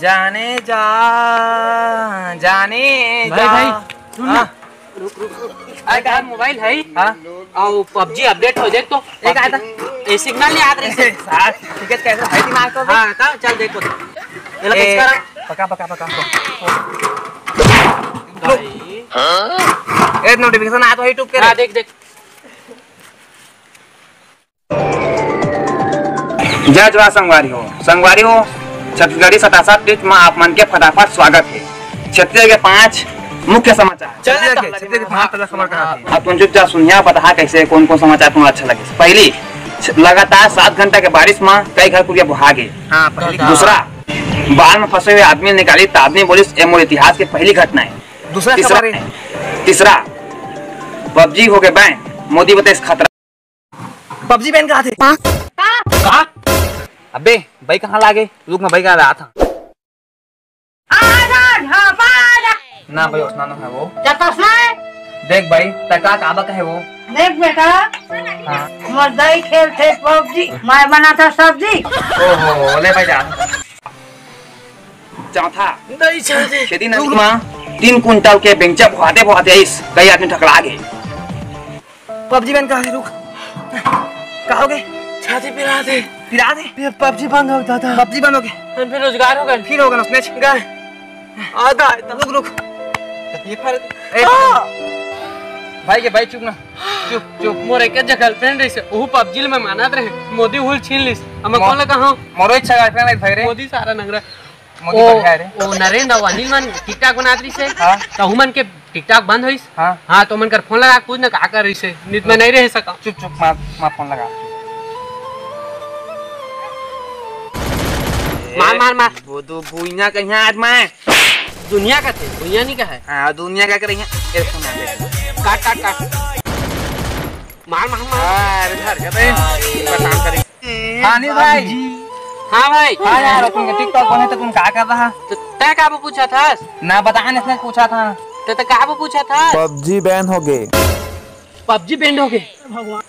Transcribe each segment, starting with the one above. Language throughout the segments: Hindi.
जाने जा जाने भाई जा। भाई सुन ना। रुक रुक अरे का मोबाइल है हाँ और पबजी अपडेट हो देख तो एक आया था ये सिग्नल नहीं आ रही से साथ टिकट कैसे भाई दिमाग को हाँ का चल देखो ये लो किसका रहा पका पका पका भाई एक नोटिफिकेशन आया तो यूट्यूब के हाँ देख देख जय जवाहर संगवारी हो छत्तीसगढ़ी 77 डिस्ट्रिक्ट में आप मन के फटाफट स्वागत है। छत्तीसगढ़ के 5 मुख्य समाचार चलिए के हाँ पहला खबर कहाँ थी अब तुम चुपचाप सुनिया बता कैसे कौन कौन समाचार तुम्हें अच्छा लगे। पहली, लगातार 7 घंटा के बारिश में कई घर पुलिया बुहा गए। हाँ पहली दूसरा, बाढ़ में फंसे हुए आदमी निकाली तादनी पुलिस एमओ इतिहास की पहली घटना है। दूसरा खबर है तीसरा, पबजी हो गए बैन, मोदी बताए इस खतरा। पबजी बैन कहाँ थे कहाँ अबे भाई कहाँ लागे रुक मैं भाई कहाँ रहा था ना भाई उसना है वो देख भाई तका काबा का है वो देख बेटा हाँ मर्दाई खेलते पबजी मैं बना था सब्जी। ओहो ले भाई जा चौथा, नहीं चलते खेती नदी में 3 कुंटल के बेंचा बुहाते इस कई आदमी ठकरा गए। पबजी बैन कहाँ है रुक कहाँ हो गए छाती पिरा दे पबजी बंद हो गया था पबजी बंद हो गया फिर रोजगार होगा फिर होगा ना उसने गए आधा रुक रुक ये भाई के भाई चुप ना चुप चुप मोरे के गर्लफ्रेंड रही से वो पबजी में मानत रहे मोदी हुल छीन लिस हम कौन लगा हां मोरो इच्छा गर्लफ्रेंड है भाई रे मोदी सारा नगरा मोदी बढ़िया रे ओ नरेंद्र और अनिल मन टिकटॉक बनात रही से हां तो हुमन के टिकटॉक बंद होइस हां तो मन कर फोन लगा कुछ ना का कर रही से नित में नहीं रह सका चुप मार फोन लगा मार वो तो भुइया कहीं आज मैं दुनिया का थे दुनिया नहीं का है हाँ दुनिया क्या करेंगे एयरफोन आ गया काट मार अरे धर के बे परेशान करेंगे हाँ नहीं भाई हाँ भाई हाँ यार तुम टिकटॉक बने तो तुम क्या कर रहा तो तय काबू पूछा था ना बताने इसने पूछा था तो काबू पूछा था पबजी बैन हो गए पबजी बैंड हो गए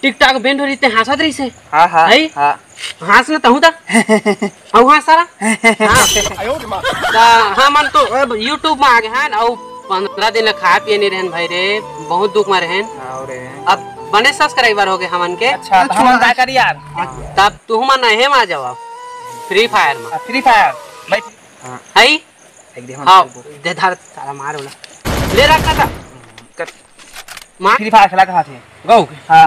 टिकटॉक बैंड हो रही थे हंसत रही से हाँ हाँ है? हाँ हंस ना तहु ता औ हंस सारा हाँ मन तो यूट्यूब में आ गए हैं और 15 दिन खा पिए नहीं रहन भाई रे बहुत दुख में रहन अब बने सब्सक्राइबर हो गए हमन के अच्छा तो हम क्या करी यार तब तू मन है में आ जाओ फ्री फायर में भाई है एक दे हां दे धर सारा मार बोला ले रखा था मार फ्री फायर खेला कहाँ थे गो हाँ